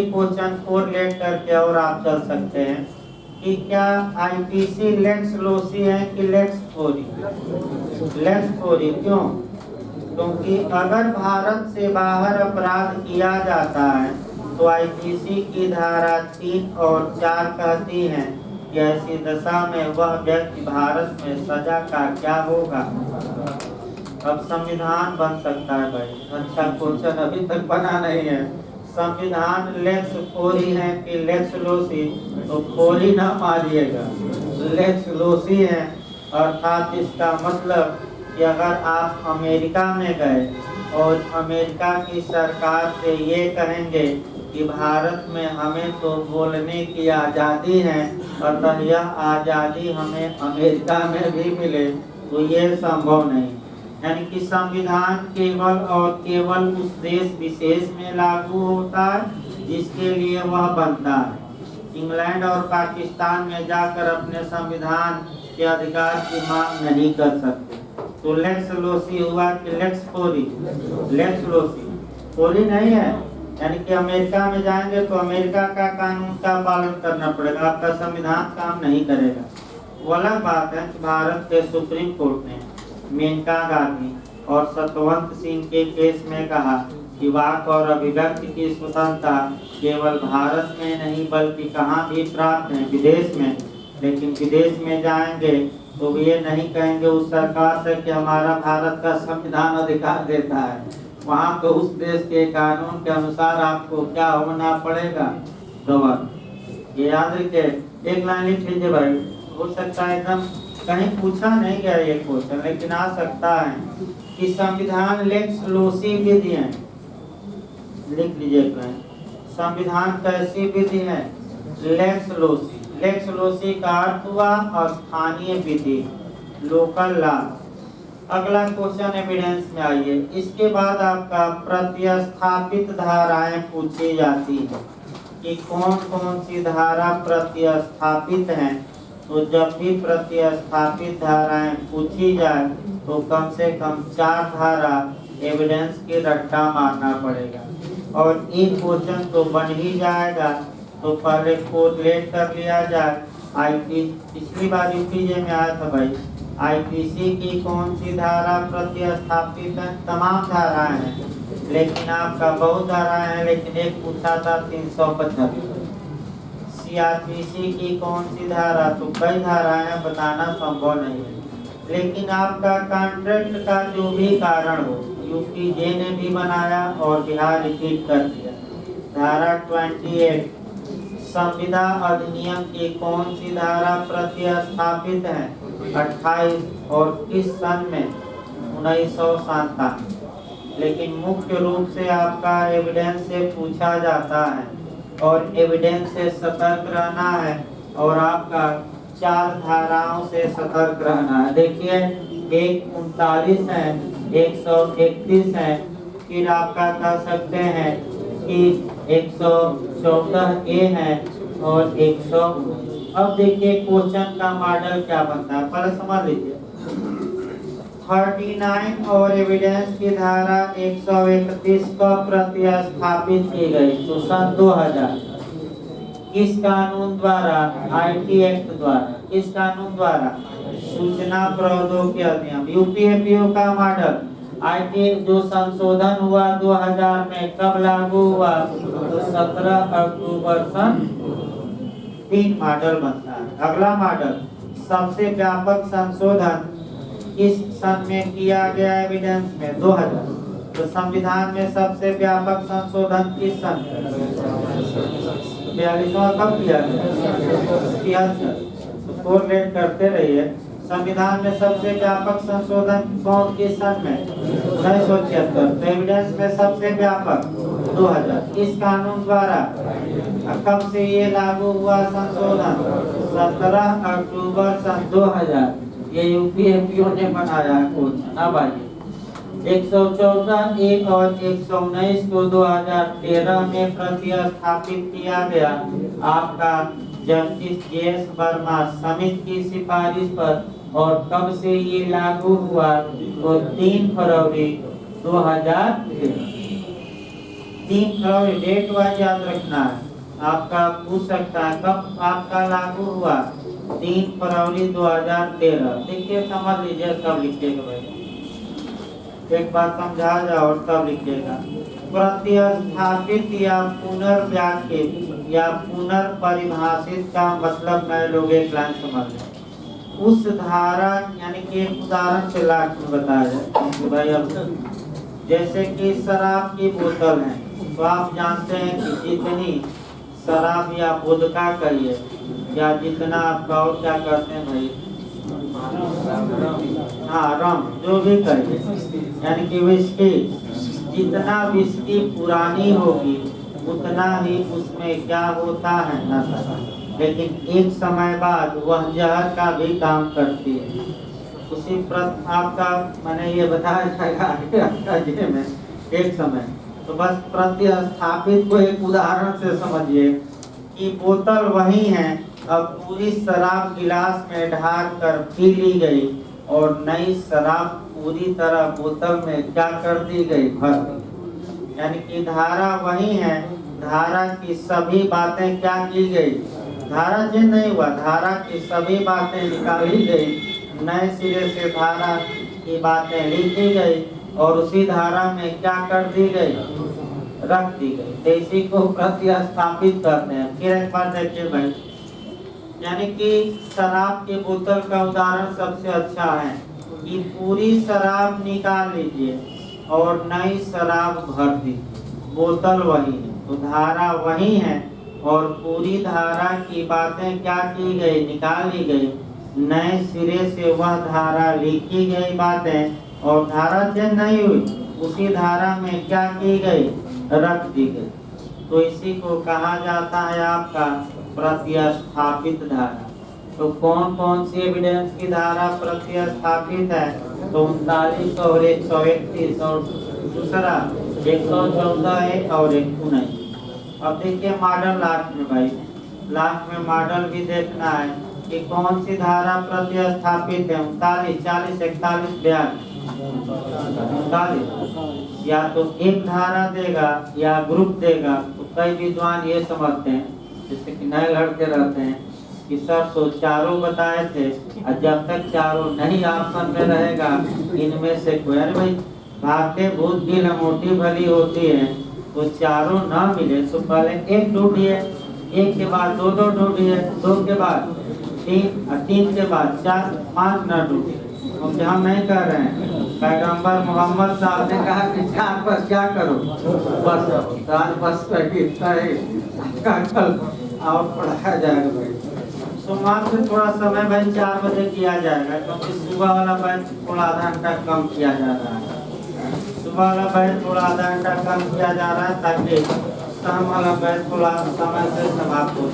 Question को relate करके और आप चल सकते हैं कि क्या आईपीसी लेक्स लोसी है कि लेक्स फोरी? लेक्स फोरी क्यों? क्योंकि अगर भारत से बाहर अपराध किया जाता है तो आईपीसी की धारा 3 और 4 कहती है कि ऐसी दशा में वह व्यक्ति भारत में सजा का क्या होगा। अब संविधान बन सकता है भाई। अच्छा क्वेश्चन अभी तक बना नहीं है। संविधान लेक्स फोरी है कि लेक्स लोसी? तो फोरी ना मारिएगा, लेक्स लोसी है। अर्थात इसका मतलब कि अगर आप अमेरिका में गए और अमेरिका की सरकार से ये कहेंगे कि भारत में हमें तो बोलने की आज़ादी है, अतः यह आज़ादी हमें अमेरिका में भी मिले, तो ये संभव नहीं। यानी कि संविधान केवल और केवल उस देश विशेष में लागू होता है जिसके लिए वह बनता है। इंग्लैंड और पाकिस्तान में जाकर अपने संविधान के अधिकार की मांग नहीं कर सकते। तो लेक्स लोसी हुआ कि लेक्स फोरी? लेक्स लोसी, फोरी नहीं है। यानी कि अमेरिका में जाएंगे तो अमेरिका का कानून का पालन करना पड़ेगा, आपका संविधान काम नहीं करेगा। वो अलग बात है कि भारत के सुप्रीम कोर्ट ने मेनका गांधी और सतवंत सिंह के केस में कहा कि वाक और अभिव्यक्ति की स्वतंत्रता केवल भारत में नहीं बल्कि कहाँ भी प्राप्त है, विदेश में। लेकिन विदेश में जाएंगे तो ये नहीं कहेंगे उस सरकार से कि हमारा भारत का संविधान अधिकार देता है। वहाँ तो उस देश के कानून के अनुसार आपको क्या होना पड़ेगा, गवाह। ये याद रखिए, एक लाइन लिख लीजिए भाई। हो सकता है एकदम कहीं पूछा नहीं गया ये क्वेश्चन, लेकिन आ सकता है कि संविधान लेक्स लोसी विधि है। लिख लीजिए संविधान कैसी विधि है? Lakes lossy. लेक्स लोसी का अर्थ हुआ स्थानीय विधि, लोकल लॉ। अगला क्वेश्चन एविडेंस में आइए। इसके बाद आपका प्रतिस्थापित धाराएं पूछी जाती है कि कौन कौन सी धारा प्रतिस्थापित हैं। तो जब भी प्रतिस्थापित धाराएं पूछी जाए तो कम से कम 4 धारा एविडेंस की रट्टा मारना पड़ेगा, और एक क्वेश्चन तो बन ही जाएगा। तो पहले कोरिलेट कर लिया जाए। पिछली बार यूपीजे में आया था भाई, आईपीसी की कौन सी धारा प्रतिस्थापित है? तमाम धाराएं हैं, लेकिन आपका बहुत धाराएं हैं, लेकिन एक पूछा था 375। सीआरपीसी की कौन सी धारा? तो कई धाराएं बताना संभव नहीं है, लेकिन आपका कॉन्ट्रैक्ट का जो भी कारण हो, यूपीजे ने भी बनाया और बिहार रिपीट कर दिया। धारा 28 संविदा अधिनियम की कौन सी धारा प्रतिस्थापित है? 28 और किस सन में? 1997। लेकिन मुख्य रूप से आपका एविडेंस से पूछा जाता है और एविडेंस से सतर्क रहना है, और आपका 4 धाराओं से सतर्क रहना है। देखिए, एक 39 है, 131 है, फिर आपका कह सकते हैं कि 114 ए है और 100। अब देखिए क्वेश्चन का मॉडल क्या बनता है, पहले समझ लीजिए। 39 और एविडेंस की धारा 131 को प्रतिस्थापित की गई तो सन 2000 किस कानून द्वारा? आईटी एक्ट द्वारा। किस कानून द्वारा? सूचना प्रौद्योगिकी अधिनियम, यूपीएपीओ का मॉडल। आईटी जो संशोधन हुआ 2000 में, कब लागू हुआ? तो 17 अक्टूबर सन 3 मॉडल बनता है। अगला मॉडल, सबसे व्यापक संशोधन किस सन में किया गया? एविडेंस में 2000। तो संविधान में सबसे व्यापक संशोधन किस सन? 42वां कब किया गया? 73। कोरिलेट करते रहिए। संविधान में सबसे व्यापक संशोधन कौन किस सन में? 1976। तो एविडेंस में सबसे व्यापक 2000। किस कानून द्वारा? कब से ये लागू हुआ संशोधन? 17 अक्टूबर सन 2000। ये यूपीएपीओ ने बनाया क्वेश्चन। अब आइए, 114 ए और 119 को 2013 में प्रतिस्थापित किया गया आपका जस्टिस जेएस वर्मा समिति की सिफारिश पर। और कब से ये लागू हुआ? तो 3 फरवरी 2013। 3 फरवरी डेट वाइज याद रखना है। आपका पूछ सकता है कब आपका लागू हुआ, 3 फरवरी 2013। देखिए समझ लीजिए कब लिखिएगा भाई, एक बार समझा जाओ और तब लिखिएगा। प्रतिस्थापित या पुनर्व्याख्यित या पुनर्परिभाषित का मतलब मैं लोग एक लाइन समझ लें। उस धारा यानी कि एक उदाहरण से लास्ट में बताया जाए कि भाई अब जैसे कि शराब की बोतल है, तो आप जानते हैं कि जितनी शराब या वोदका कहिए या जितना आपका और क्या कहते हैं भाई, हाँ रम, जो भी कहिए यानी कि विस्की, जितना विस्की पुरानी होगी उतना ही उसमें क्या होता है, नशा। लेकिन एक समय बाद वह जहर का भी काम करती है। उसी आपका मैंने ये बताया जाएगा में एक समय, तो बस प्रतिस्थापित को एक उदाहरण से समझिए कि बोतल वही है, अब पूरी शराब गिलास में ढार कर पी ली गई और नई शराब पूरी तरह बोतल में क्या कर दी गई, भर दी। यानी कि धारा वही है, धारा की सभी बातें क्या की गई, धारा चेंज नहीं हुआ, धारा की सभी बातें निकाली गई, नए सिरे से धारा की बातें लिखी गई और उसी धारा में क्या कर दी गई, रख दी गई। तो इसी को प्रतिस्थापित करते हैं। फिर एक बार देखिए भाई, यानी कि शराब की बोतल का उदाहरण सबसे अच्छा है कि पूरी शराब निकाल लीजिए और नई शराब भर दी, बोतल वही है, तो धारा वही है और पूरी धारा की बातें क्या की गई, निकाल ली गई, नए सिरे से वह धारा लिखी गई बातें और धारा चेंज नहीं हुई, उसी धारा में क्या की गई, रख दी गई। तो इसी को कहा जाता है आपका प्रतिस्थापित धारा। तो कौन कौन सी एविडेंस की धारा प्रतिस्थापित है, तो 39 और 131 और दूसरा 114 है और 19। अब देखिए मॉडल लास्ट में भाई, लास्ट में मॉडल भी देखना है कि कौन सी धारा प्रतिस्थापित है। 39, 40, 41, 42 या तो एक धारा देगा या ग्रुप देगा। तो कई विद्वान ये समझते हैं, जैसे कि नए लड़के रहते हैं कि सर तो चारों बताए थे और जब तक चारों नहीं ऑप्शन में रहेगा इनमें से कोई, अरे भाई भागते भूत की लमोटी भली होती है, तो चारों ना मिले तो पहले एक ढूंढिए, एक के बाद दो ढूंढिए, 2 के बाद 3 और 3 के बाद 4, 5 न ढूंढिए। हम जहाँ नहीं कर रहे हैं, पैगंबर मोहम्मद साहब ने कहा कि 4 बस क्या करो, बस 4 बस कल और पढ़ाया जाएगा भाई। सोमवार से थोड़ा समय भाई 4 बजे किया जाएगा, क्योंकि सुबह वाला बैच थोड़ा आधा घंटा कम किया जा रहा है, सुबह वाला बैच थोड़ा आधा घंटा कम किया जा रहा है ताकि शाम वाला बैच थोड़ा समय से समाप्त हो।